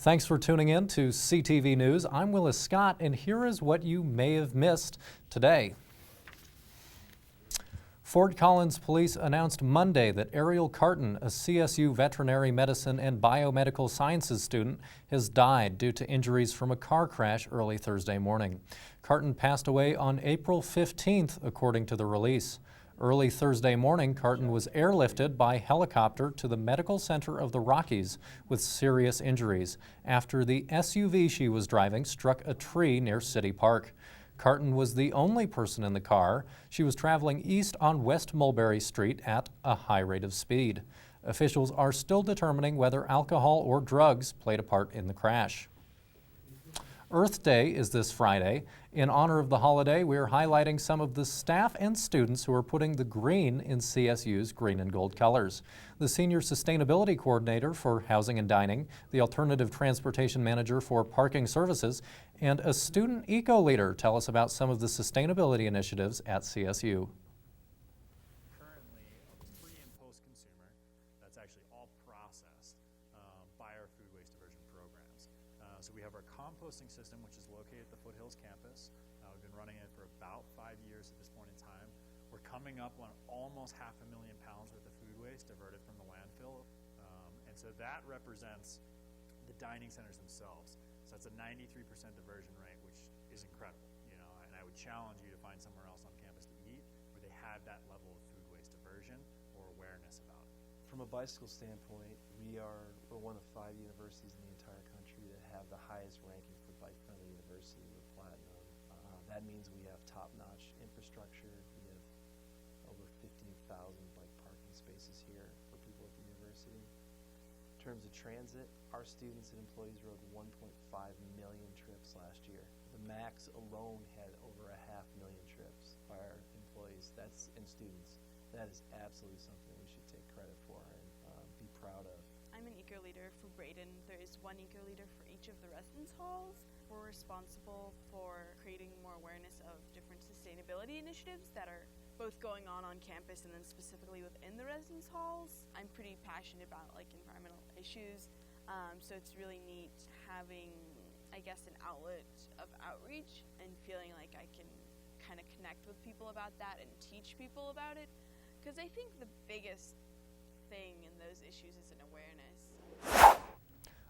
Thanks for tuning in to CTV News. I'm Willis Scott, and here is what you may have missed today. Fort Collins Police announced Monday that Ariel Carton, a CSU veterinary medicine and biomedical sciences student, has died due to injuries from a car crash early Thursday morning. Carton passed away on April 15th, according to the release. Early Thursday morning, Carton was airlifted by helicopter to the Medical Center of the Rockies with serious injuries after the SUV she was driving struck a tree near City Park. Carton was the only person in the car. She was traveling east on West Mulberry Street at a high rate of speed. Officials are still determining whether alcohol or drugs played a part in the crash. Earth Day is this Friday. In honor of the holiday, we are highlighting some of the staff and students who are putting the green in CSU's green and gold colors. The Senior Sustainability Coordinator for Housing and Dining, the Alternative Transportation Manager for Parking Services, and a student eco-leader tell us about some of the sustainability initiatives at CSU. Currently, a pre- and post-consumer that's actually all processed by our food waste diversion programs. So we have our composting system, which is located at the Foothills campus. We've been running it for about 5 years at this point in time. We're coming up on almost 500,000 pounds worth of food waste diverted from the landfill. And so that represents the dining centers themselves. So that's a 93% diversion rate, which is incredible, and I would challenge you to find somewhere else on campus to eat where they have that level of food waste diversion or awareness about it. From a bicycle standpoint, we're one of 5 universities in the entire country that have the highest ranking for bike-friendly university with Platinum. That means we have top-notch infrastructure. We have over 15,000 bike parking spaces here for people at the university. In terms of transit, our students and employees rode 1.5 million trips last year. The MAX alone had over 500,000 trips by our employees. That's and students. That is absolutely something we should take credit for and be proud of. I'm an eco-leader for Braden. There is one eco-leader for each of the residence halls. We're responsible for creating more awareness of different sustainability initiatives that are both going on campus and then specifically within the residence halls. I'm pretty passionate about environmental issues, so it's really neat having, I guess, an outlet of outreach and feeling like I can kind of connect with people about that and teach people about it, because I think the biggest thing in those issues is an awareness.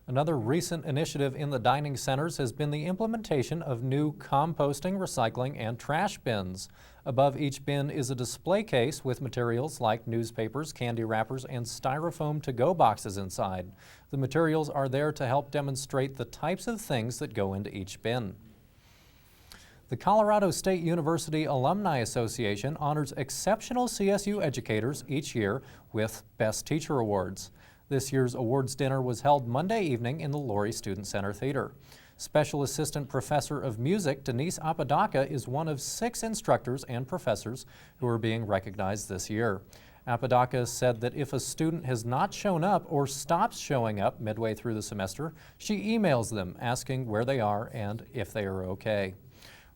Another recent initiative in the dining centers has been the implementation of new composting, recycling, and trash bins. Above each bin is a display case with materials like newspapers, candy wrappers, and styrofoam to-go boxes inside. The materials are there to help demonstrate the types of things that go into each bin. The Colorado State University Alumni Association honors exceptional CSU educators each year with Best Teacher Awards. This year's awards dinner was held Monday evening in the Laurie Student Center Theater. Special Assistant Professor of Music Denise Apodaca is one of 6 instructors and professors who are being recognized this year. Apodaca said that if a student has not shown up or stops showing up midway through the semester, she emails them asking where they are and if they are okay.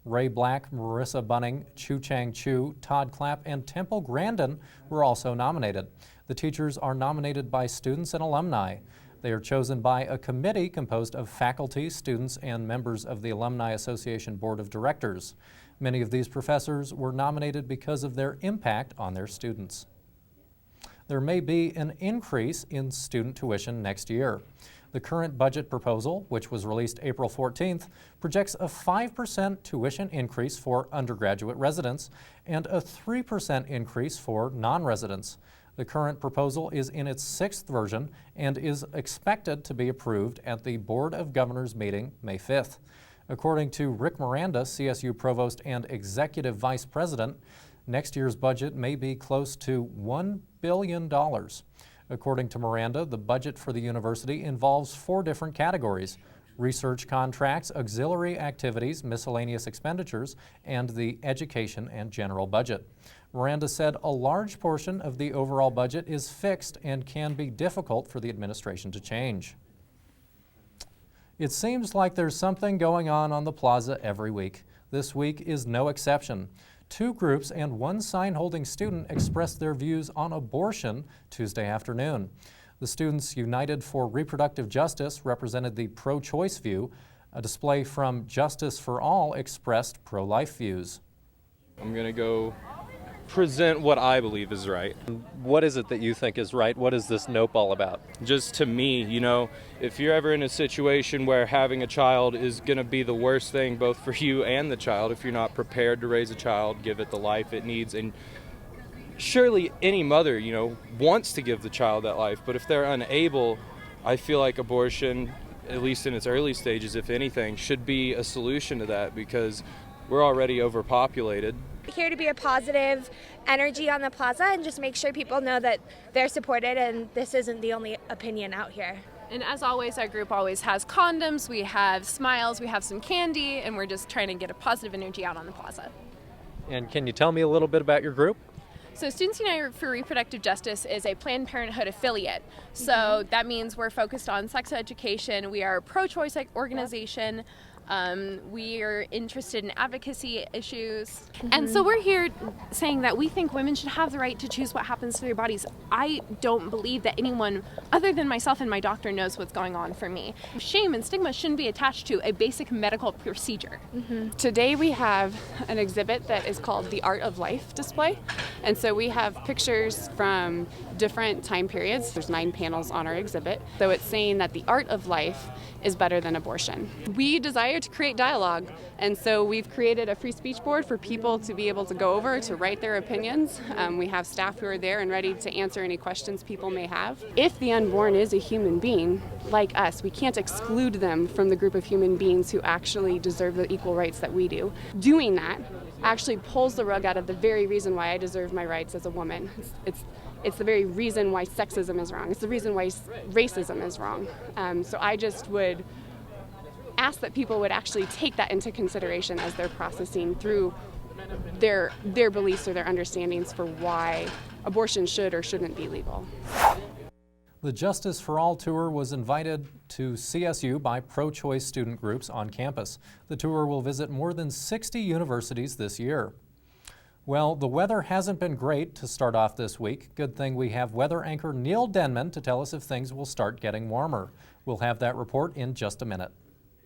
Ray Black, Marissa Bunning, Chu Chang Chu, Todd Clapp, and Temple Grandin were also nominated. The teachers are nominated by students and alumni. They are chosen by a committee composed of faculty, students, and members of the Alumni Association Board of Directors. Many of these professors were nominated because of their impact on their students. There may be an increase in student tuition next year. The current budget proposal, which was released April 14th, projects a 5% tuition increase for undergraduate residents and a 3% increase for non-residents. The current proposal is in its 6th version and is expected to be approved at the Board of Governors meeting May 5th. According to Rick Miranda, CSU Provost and Executive Vice President, next year's budget may be close to $1 billion. According to Miranda, the budget for the university involves 4 different categories: research contracts, auxiliary activities, miscellaneous expenditures, and the education and general budget. Miranda said a large portion of the overall budget is fixed and can be difficult for the administration to change. It seems like there's something going on the plaza every week. This week is no exception. 2 groups and 1 sign-holding student expressed their views on abortion Tuesday afternoon. The Students United for Reproductive Justice represented the pro-choice view. A display from Justice for All expressed pro-life views. I'm going to go present what I believe is right. What is it that you think is right? What is this nope all about? Just to me, you know, if you're ever in a situation where having a child is going to be the worst thing both for you and the child, if you're not prepared to raise a child, give it the life it needs, and surely any mother, you know, wants to give the child that life, but if they're unable, I feel like abortion, at least in its early stages, if anything, should be a solution to that because we're already overpopulated. Here to be a positive energy on the plaza and just make sure people know that they're supported and this isn't the only opinion out here. And as always, our group always has condoms, we have smiles, we have some candy, and we're just trying to get a positive energy out on the plaza. And can you tell me a little bit about your group? So Students United for Reproductive Justice is a Planned Parenthood affiliate. So that means we're focused on sex education. We are a pro-choice organization. We are interested in advocacy issues. And so we're here saying that we think women should have the right to choose what happens to their bodies. I don't believe that anyone other than myself and my doctor knows what's going on for me. Shame and stigma shouldn't be attached to a basic medical procedure. Today we have an exhibit that is called the Art of Life display. And so we have pictures from different time periods. There's 9 panels on our exhibit. So it's saying that the art of life is better than abortion. We desire to create dialogue, and so we've created a free speech board for people to be able to go over to write their opinions. We have staff who are there and ready to answer any questions people may have. If the unborn is a human being, like us, we can't exclude them from the group of human beings who actually deserve the equal rights that we do. Doing that actually pulls the rug out of the very reason why I deserve my rights as a woman. It's the very reason why sexism is wrong. It's the reason why racism is wrong. So I just would ask that people would actually take that into consideration as they're processing through their beliefs or their understandings for why abortion should or shouldn't be legal. The Justice for All tour was invited to CSU by pro-choice student groups on campus. The tour will visit more than 60 universities this year. Well, the weather hasn't been great to start off this week. Good thing we have weather anchor Neil Denman to tell us if things will start getting warmer. We'll have that report in just a minute.